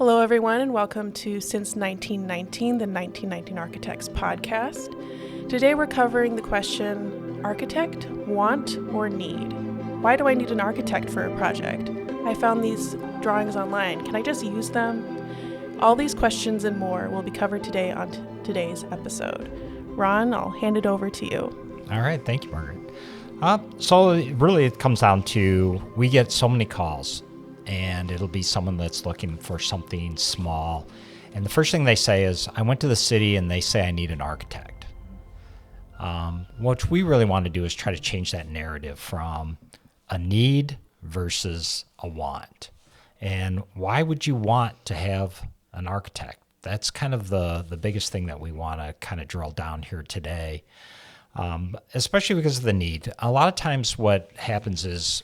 Hello, everyone, and welcome to Since 1919, the 1919 Architects podcast. Today we're covering the question, architect, want, or need? Why do I need an architect for a project? I found these drawings online. Can I just use them? All these questions and more will be covered today on today's episode. Ron, I'll hand it over to you. All right. Thank you, Margaret. So really it comes down to, we get so many calls, and it'll be someone that's looking for something small. And the first thing they say is, I went to the city and they say I need an architect. What we really want to do is try to change that narrative from a need versus a want. And why would you want to have an architect? That's kind of the biggest thing that we want to kind of drill down here today, especially because of the need. A lot of times what happens is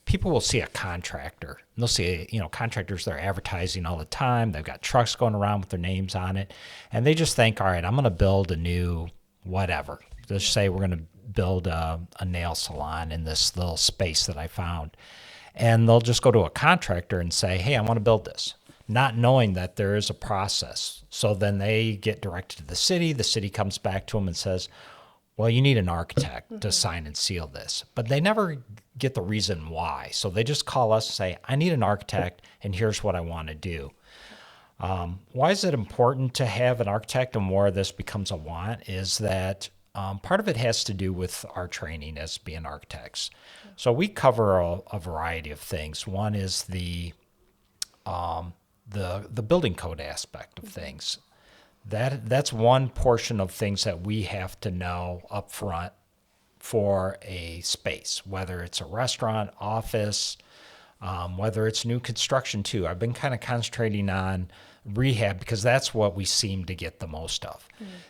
people will see a contractor. And they'll see, contractors, they're advertising all the time. They've got trucks going around with their names on it. And they just think, all right, I'm going to build a new whatever. Let's say we're going to build a nail salon in this little space that I found. And they'll just go to a contractor and say, hey, I want to build this, not knowing that there is a process. So then they get directed to the city. The city comes back to them and says, well, you need an architect to sign and seal this. But they never get the reason why. So they just call us and say, I need an architect, and here's what I want to do. Why is it important to have an architect, and where this becomes a want is that part of it has to do with our training as being architects. So we cover a variety of things. One is the building code aspect of things. That's one portion of things that we have to know up front for a space, whether it's a restaurant, office, whether it's new construction too. I've been kind of concentrating on rehab because that's what we seem to get the most of.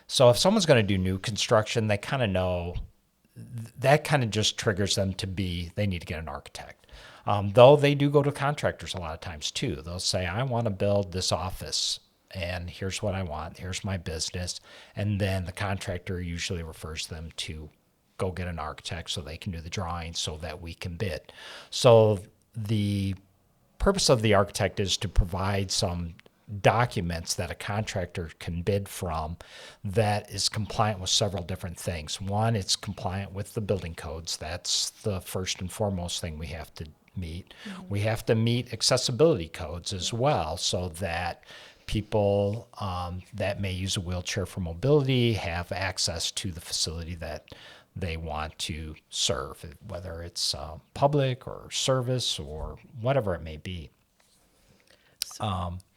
So if someone's going to do new construction, they kind of know, that kind of just triggers them they need to get an architect. Though they do go to contractors a lot of times too. They'll say, I want to build this office, and here's what I want, here's my business. And then the contractor usually refers them to go get an architect so they can do the drawings so that we can bid. So the purpose of the architect is to provide some documents that a contractor can bid from that is compliant with several different things. One, it's compliant with the building codes. That's the first and foremost thing we have to meet. We have to meet accessibility codes as well, so that people that may use a wheelchair for mobility have access to the facility that they want to serve, whether it's public or service or whatever it may be.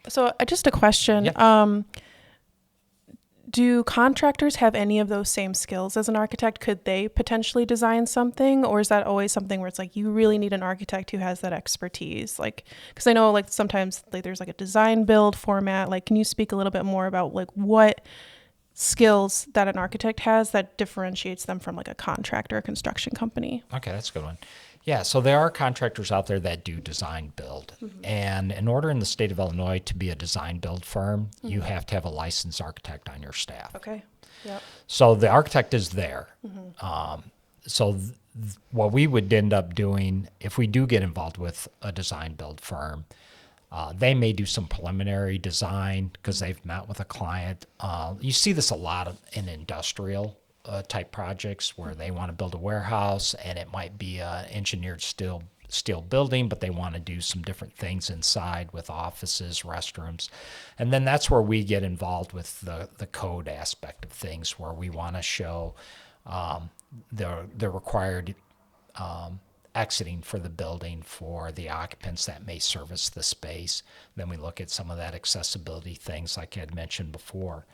So just a question. Yeah. Do contractors have any of those same skills as an architect? Could they potentially design something, or is that always something where it's like you really need an architect who has that expertise? Like, because I know like sometimes like there's like a design build format. Like, can you speak a little bit more about like what skills that an architect has that differentiates them from like a contractor or construction company? Okay, that's a good one. Yeah, so there are contractors out there that do design build. And in order in the state of Illinois to be a design build firm, you have to have a licensed architect on your staff. Okay. Yep. So the architect is there. What we would end up doing if we do get involved with a design build firm, they may do some preliminary design because they've met with a client. You see this a lot in industrial type projects where they want to build a warehouse, and it might be an engineered steel building, but they want to do some different things inside with offices, restrooms. And then that's where we get involved with the code aspect of things, where we want to show the required exiting for the building for the occupants that may service the space. Then we look at some of that accessibility things like I had mentioned before.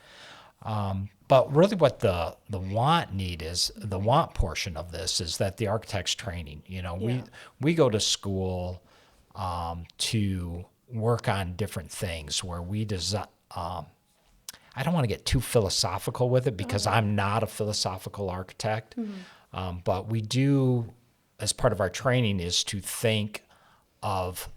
But really what the want need is, the want portion of this is that the architect's training. We go to school to work on different things where we design. I don't want to get too philosophical with it because I'm not a philosophical architect, but we do, as part of our training, is to think of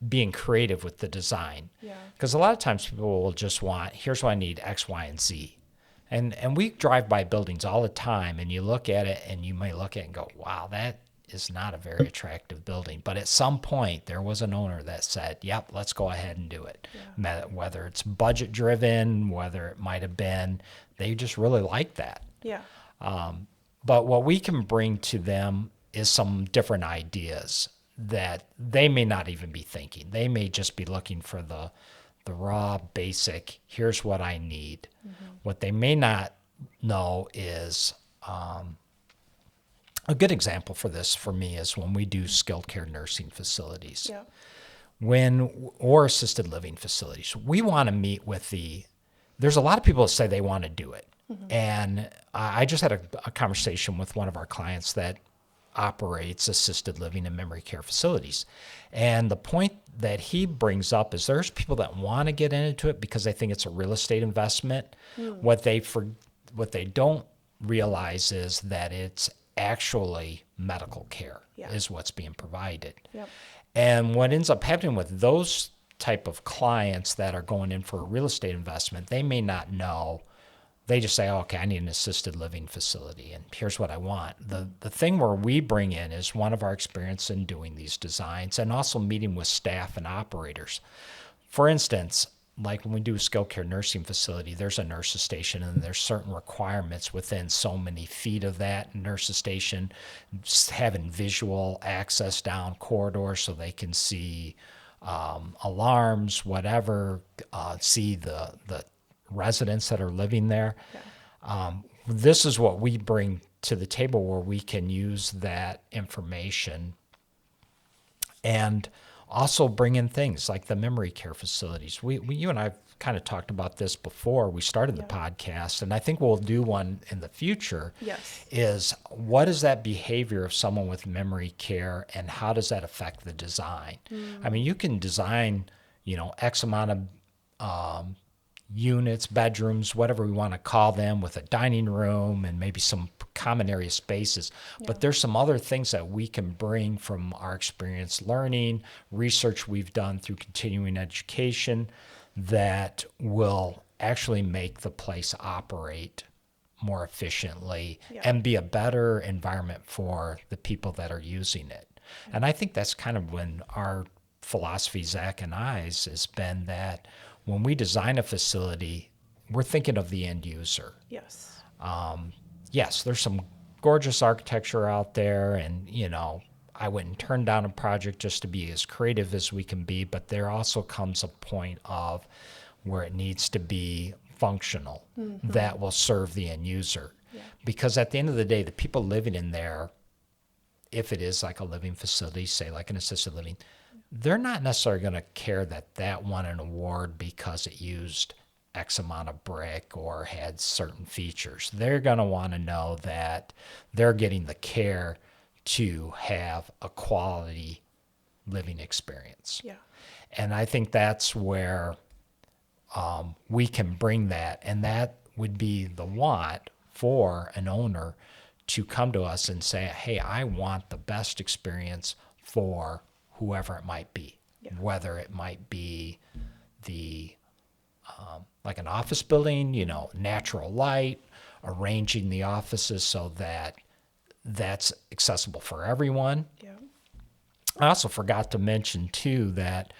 being creative with the design. Because a lot of times people will just want, here's what I need, X, Y, and Z. And we drive by buildings all the time, and you look at it and you may look at it and go, wow, is not a very attractive building. But at some point, there was an owner that said, yep, let's go ahead and do it. Yeah. Whether it's budget driven, whether it might have been, they just really like that. Yeah. But what we can bring to them is some different ideas that they may not even be thinking. They may just be looking for the raw, basic, here's what I need. Mm-hmm. What they may not know is, a good example for this for me is when we do skilled care nursing facilities. Yeah. Or assisted living facilities. We want to meet with there's a lot of people that say they want to do it. Mm-hmm. And I just had a conversation with one of our clients that operates assisted living and memory care facilities. And the point that he brings up is there's people that want to get into it because they think it's a real estate investment. Mm. What they don't realize is that it's actually medical care is what's being provided. Yep. And what ends up happening with those type of clients that are going in for a real estate investment, they may not know. They just say, oh, okay, I need an assisted living facility, and here's what I want. The thing where we bring in is one of our experience in doing these designs and also meeting with staff and operators. For instance, like when we do a skilled care nursing facility, there's a nurse's station, and there's certain requirements within so many feet of that nurse's station, having visual access down corridors so they can see alarms, whatever, see the residents that are living there. Yeah. This is what we bring to the table, where we can use that information and also bring in things like the memory care facilities. You and I have kind of talked about this before we started the podcast, and I think we'll do one in the future. Yes. Is what is that behavior of someone with memory care, and how does that affect the design? I mean, you can design, X amount of units, bedrooms, whatever we want to call them, with a dining room and maybe some common area spaces. Yeah. But there's some other things that we can bring from our experience learning, research we've done through continuing education, that will actually make the place operate more efficiently and be a better environment for the people that are using it. Yeah. And I think that's kind of when our philosophy, Zach and I's, has been that when we design a facility, we're thinking of the end user. Yes. Yes, there's some gorgeous architecture out there, and, I wouldn't turn down a project just to be as creative as we can be, but there also comes a point of where it needs to be functional, that will serve the end user. Yeah. Because at the end of the day, the people living in there, if it is like a living facility, say like an assisted living, they're not necessarily going to care that won an award because it used X amount of brick or had certain features. They're going to want to know that they're getting the care to have a quality living experience. Yeah. And I think that's where we can bring that, and that would be the want for an owner to come to us and say, hey, I want the best experience for whoever it might be, whether it might be like an office building, natural light, arranging the offices so that that's accessible for everyone. Yeah. I also forgot to mention too that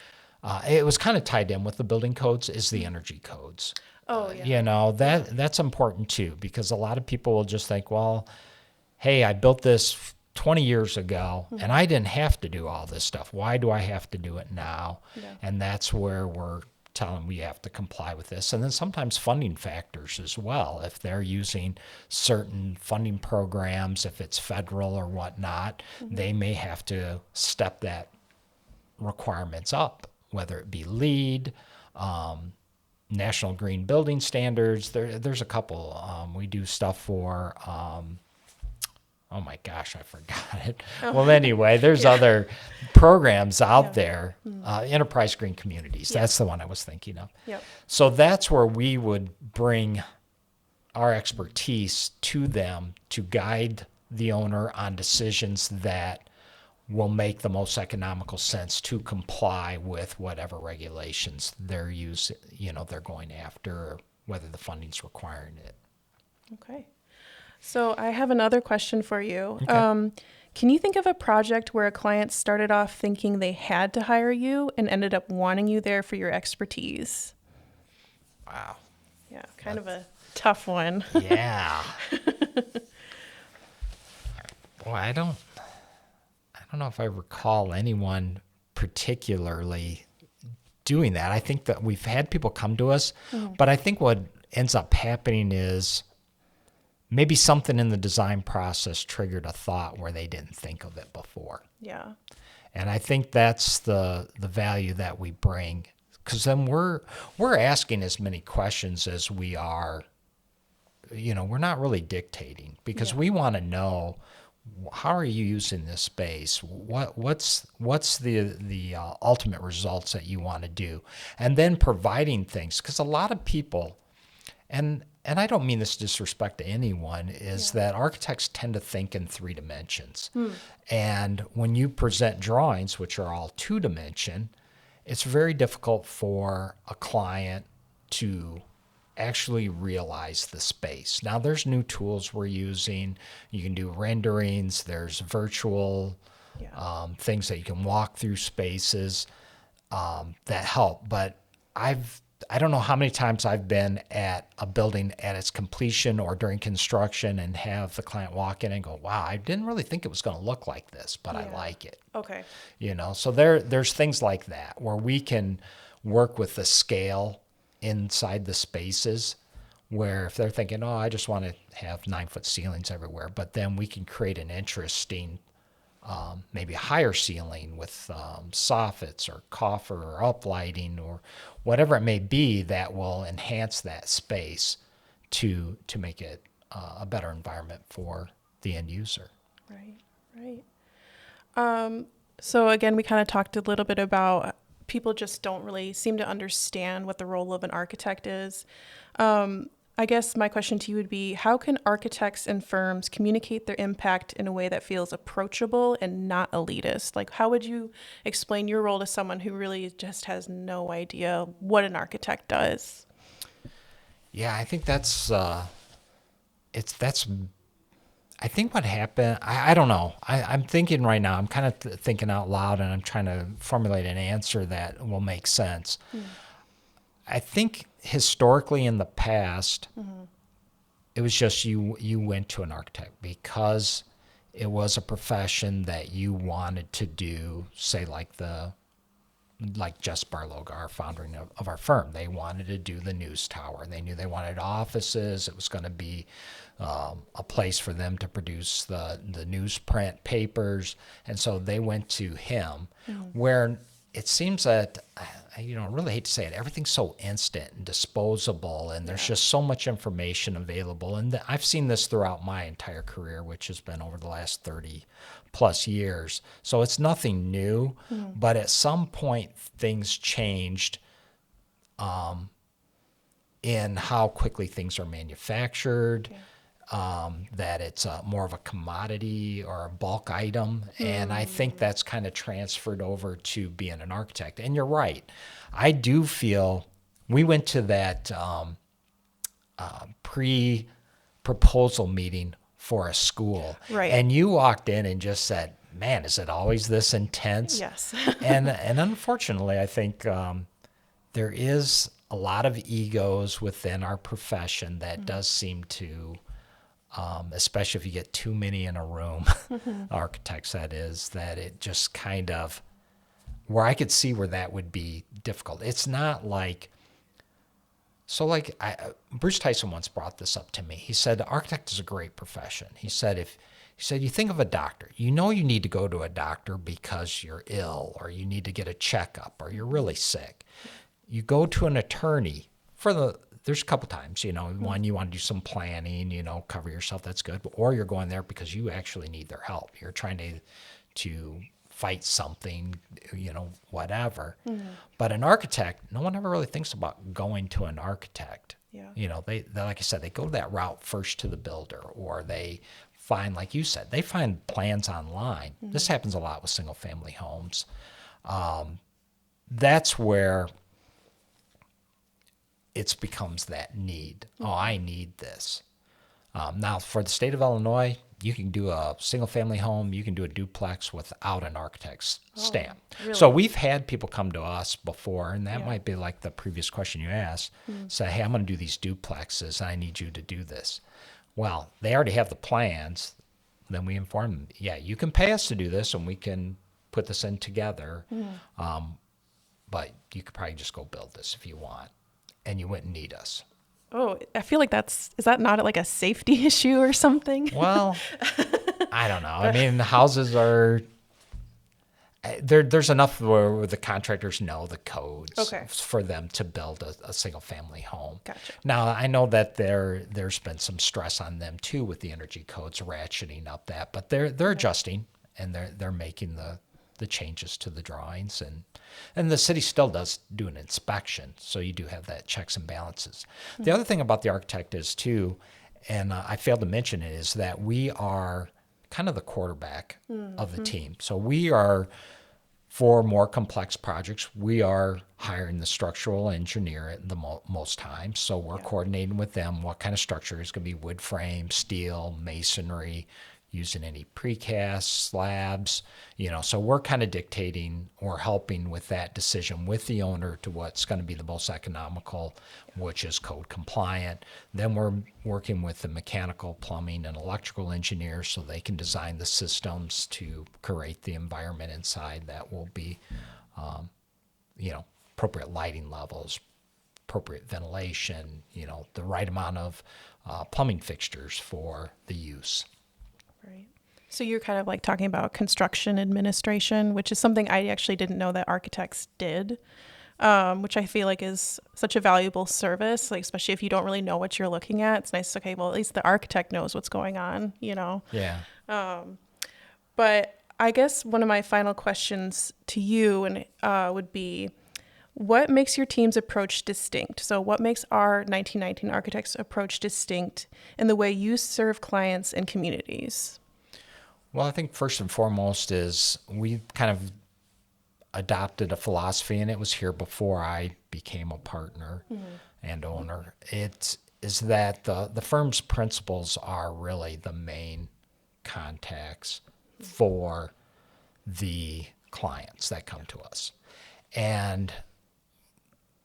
it was kind of tied in with the building codes is the energy codes. Oh, yeah. That's important too, because a lot of people will just think, well, hey, I built this 20 years ago, and I didn't have to do all this stuff. Why do I have to do it now? Yeah. And that's where we're telling we have to comply with this. And then sometimes funding factors as well. If they're using certain funding programs, if it's federal or whatnot, they may have to step that requirements up, whether it be LEED, National Green Building Standards. There's a couple. We do stuff for... oh my gosh, I forgot it. Oh. Well, anyway, there's other programs out there, Enterprise Green Communities. That's the one I was thinking of. Yep. So that's where we would bring our expertise to them to guide the owner on decisions that will make the most economical sense to comply with whatever regulations they're they're going after, or whether the funding's requiring it. Okay. So I have another question for you. Okay. Can you think of a project where a client started off thinking they had to hire you and ended up wanting you there for your expertise? Wow. Yeah, kind of a tough one. Yeah. Boy, I don't know if I recall anyone particularly doing that. I think that we've had people come to us, but I think what ends up happening is maybe something in the design process triggered a thought where they didn't think of it before. Yeah. And I think that's the value that we bring, because then we're asking as many questions as we are, we're not really dictating, because we want to know, how are you using this space? What's the ultimate results that you want to do? And then providing things, because a lot of people, and I don't mean this disrespect to anyone, is that architects tend to think in 3 dimensions. And when you present drawings, which are all 2-dimension, it's very difficult for a client to actually realize the space. Now, there's new tools we're using. You can do renderings. There's virtual things that you can walk through spaces that help. But I don't know how many times I've been at a building at its completion or during construction and have the client walk in and go, wow, I didn't really think it was going to look like this, but I like it. Okay. So there's things like that where we can work with the scale inside the spaces, where if they're thinking, oh, I just want to have 9-foot ceilings everywhere, but then we can create an interesting, maybe a higher ceiling with soffits or coffer or uplighting or whatever it may be that will enhance that space to make it a better environment for the end user. Right. So again, we kind of talked a little bit about people just don't really seem to understand what the role of an architect is. I guess my question to you would be, how can architects and firms communicate their impact in a way that feels approachable and not elitist? Like, how would you explain your role to someone who really just has no idea what an architect does? Yeah, I think I think what happened, I don't know. I'm thinking right now, I'm kind of thinking out loud, and I'm trying to formulate an answer that will make sense. I think historically in the past, it was just you went to an architect because it was a profession that you wanted to do, say like Jess Barloga, our founder of our firm. They wanted to do the news tower. They knew they wanted offices. It was going to be a place for them to produce the newsprint papers. And so they went to him, where it seems that, I really hate to say it, everything's so instant and disposable, and there's just so much information available. And I've seen this throughout my entire career, which has been over the last 30 plus years. So it's nothing new, but at some point things changed in how quickly things are manufactured. That it's more of a commodity or a bulk item. And I think that's kind of transferred over to being an architect. And you're right. I do feel we went to that pre-proposal meeting for a school. Right. And you walked in and just said, man, is it always this intense? Yes. and unfortunately, I think there is a lot of egos within our profession that does seem to, especially if you get too many in a room, architects that is, that it just kind of, where I could see where that would be difficult. It's not like, Bruce Tyson once brought this up to me. He said, the architect is a great profession. He said, you think of a doctor, you need to go to a doctor because you're ill or you need to get a checkup or you're really sick. You go to an attorney there's a couple times, one, you want to do some planning, cover yourself, that's good. Or you're going there because you actually need their help. You're trying to fight something, whatever. But an architect, no one ever really thinks about going to an architect. Yeah. They like I said, they go that route first to the builder, or they find, like you said, they find plans online. This happens a lot with single family homes. That's where it becomes that need. Oh, I need this. Now, for the state of Illinois, You can do a single-family home. You can do a duplex without an architect's stamp. Really? So we've had people come to us before, and that Yeah. might be like the previous question you asked, say, hey, I'm going to do these duplexes. I need you to do this. Well, they already have the plans. Then we inform them, yeah, you can pay us to do this, and we can put this in together. But you could probably just go build this if you want, and you wouldn't need us. Oh, I feel like is that not like a safety issue or something? Well, I don't know. I mean, the houses are, there's enough where the contractors know the codes for them to build a single family home. Gotcha. Now, I know that there's been some stress on them too with the energy codes ratcheting up that, but they're adjusting, and they're making the changes to the drawings, and the city still does do an inspection, so you do have that checks and balances. The other thing about the architect is too, and I failed to mention it, is that we are kind of the quarterback of the team. So we are, for more complex projects, we are hiring the structural engineer at the most times. So we're coordinating with them what kind of structure is going to be: wood frame, steel, masonry, using any precast slabs, so we're kind of dictating or helping with that decision with the owner to what's going to be the most economical, which is code compliant. Then we're working with the mechanical, plumbing, and electrical engineers so they can design the systems to create the environment inside that will be, appropriate lighting levels, appropriate ventilation, the right amount of plumbing fixtures for the use. Right. So you're kind of like talking about construction administration, which is something I actually didn't know that architects did, which I feel like is such a valuable service, like especially if you don't really know what you're looking at. It's nice. Okay, well, at least the architect knows what's going on, Yeah. But I guess one of my final questions to you would be, what makes your team's approach distinct? So what makes our 1919 Architects approach distinct in the way you serve clients and communities? Well, I think first and foremost is we kind of adopted a philosophy, and it was here before I became a partner and owner. It is that the firm's principals are really the main contacts for the clients that come to us. And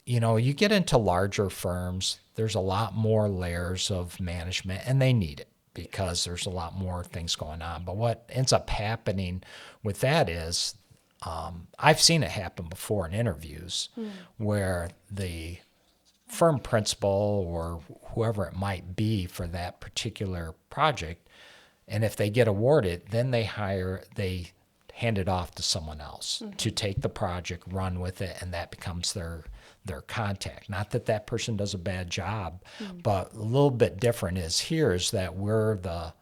you get into larger firms, there's a lot more layers of management, and they need it because there's a lot more things going on. But what ends up happening with that is, I've seen it happen before in interviews where the firm principal or whoever it might be for that particular project, and if they get awarded, then they hand it off to someone else to take the project, run with it, and that becomes their contact. Not that that person does a bad job, but a little bit different is that we're the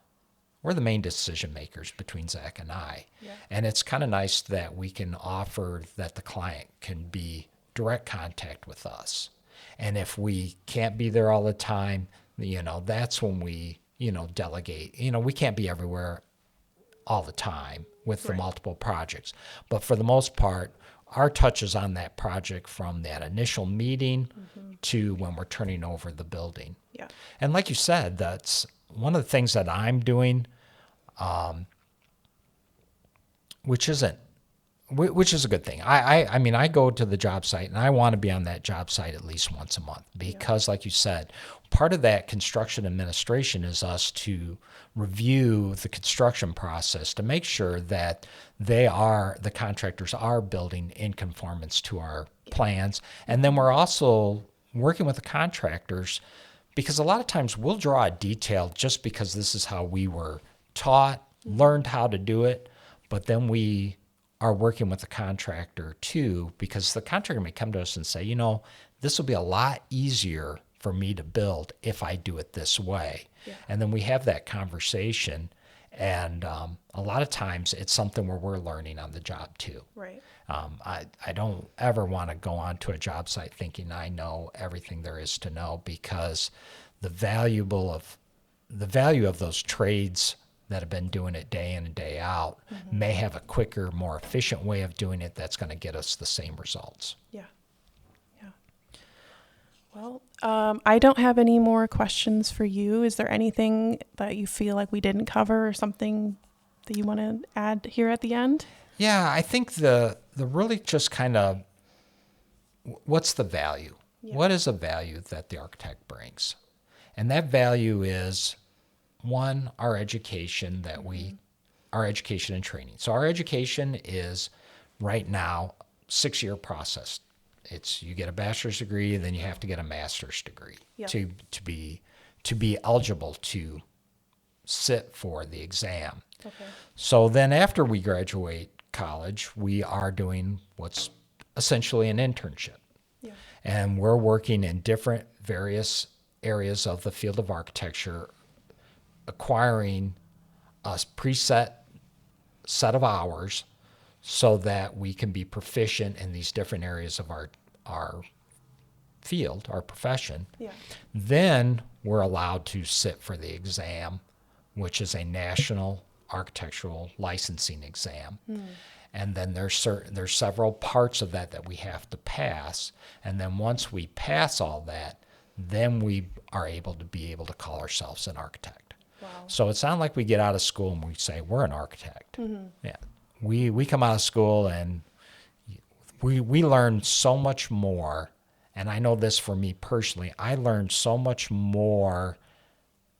main decision makers between Zach and I. Yeah. And it's kind of nice that we can offer that the client can be direct contact with us. And if we can't be there all the time, that's when we, delegate. We can't be everywhere all the time with the multiple projects. But for the most part, our touch is on that project from that initial meeting to when we're turning over the building. Yeah. And like you said, that's one of the things that I'm doing, which is a good thing. I mean, I go to the job site, and I want to be on that job site at least once a month because, like you said, part of that construction administration is us to review the construction process to make sure that the contractors are building in conformance to our plans. And then we're also working with the contractors because a lot of times we'll draw a detail just because this is how we were taught, learned how to do it, but then we are working with the contractor too, because the contractor may come to us and say, this will be a lot easier for me to build if I do it this way. Yeah. And then we have that conversation, and a lot of times it's something where we're learning on the job too. Right. I don't ever want to go onto a job site thinking I know everything there is to know, because the value of those trades that have been doing it day in and day out may have a quicker, more efficient way of doing it that's going to get us the same results. Yeah. Yeah. Well, I don't have any more questions for you. Is there anything that you feel like we didn't cover or something that you want to add here at the end? Yeah, I think the really just kind of, what's the value? Yeah. What is a value that the architect brings? And that value is, one, our education our education and training. So our education is right now 6-year process. It's, you get a bachelor's degree, then you have to get a master's degree to be eligible to sit for the exam. Okay. So then after we graduate college, we are doing what's essentially an internship. Yeah. And we're working in different various areas of the field of architecture, acquiring a preset set of hours so that we can be proficient in these different areas of our field, our profession. Yeah. Then we're allowed to sit for the exam, which is a national architectural licensing exam. And then there's several parts of that we have to pass. And then once we pass all that, then we are able to call ourselves an architect. Wow. So it's not like we get out of school and we say we're an architect. Yeah, we come out of school and we learn so much more. And I know this for me personally, I learned so much more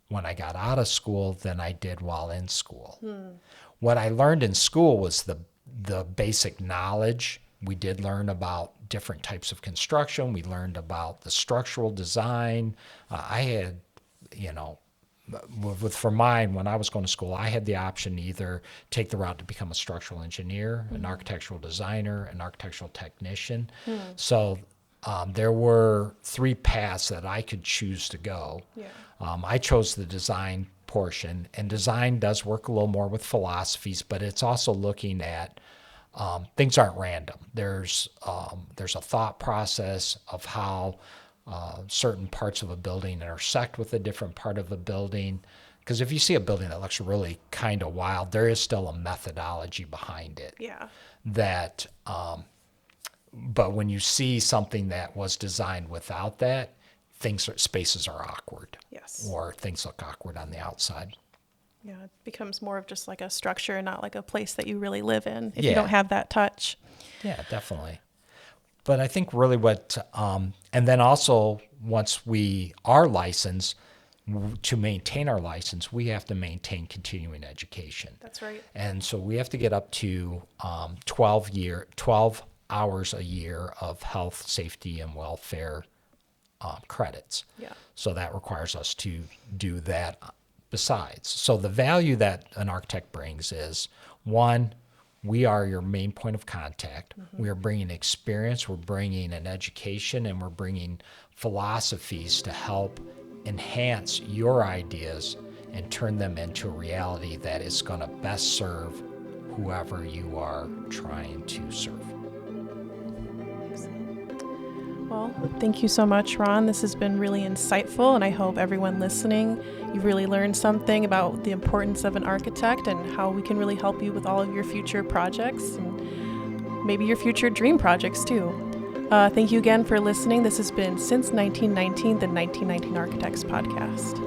when I got out of school than I did while in school. What I learned in school was the basic knowledge. We did learn about different types of construction. We learned about the structural design. I had, for mine, when I was going to school, I had the option to either take the route to become a structural engineer, an architectural designer, an architectural technician. So there were 3 paths that I could choose to go. Yeah. I chose the design portion, and design does work a little more with philosophies, but it's also looking at things aren't random. There's a thought process of how certain parts of a building intersect with a different part of a building. Because if you see a building that looks really kind of wild, there is still a methodology behind it. Yeah. That, but when you see something that was designed without that, spaces are awkward. Yes. Or things look awkward on the outside. Yeah, it becomes more of just like a structure and not like a place that you really live in if Yeah. you don't have that touch. Yeah, definitely. But I think really and then also once we are licensed, to maintain our license, we have to maintain continuing education. That's right. And so we have to get up to 12 hours a year of health, safety, and welfare credits. Yeah. So that requires us to do that besides. So the value that an architect brings is, one, we are your main point of contact. We are bringing experience, we're bringing an education, and we're bringing philosophies to help enhance your ideas and turn them into a reality that is going to best serve whoever you are trying to serve. Well, thank you so much, Ron. This has been really insightful, and I hope everyone listening, you've really learned something about the importance of an architect and how we can really help you with all of your future projects and maybe your future dream projects too. Thank you again for listening. This has been Since 1919, the 1919 Architects Podcast.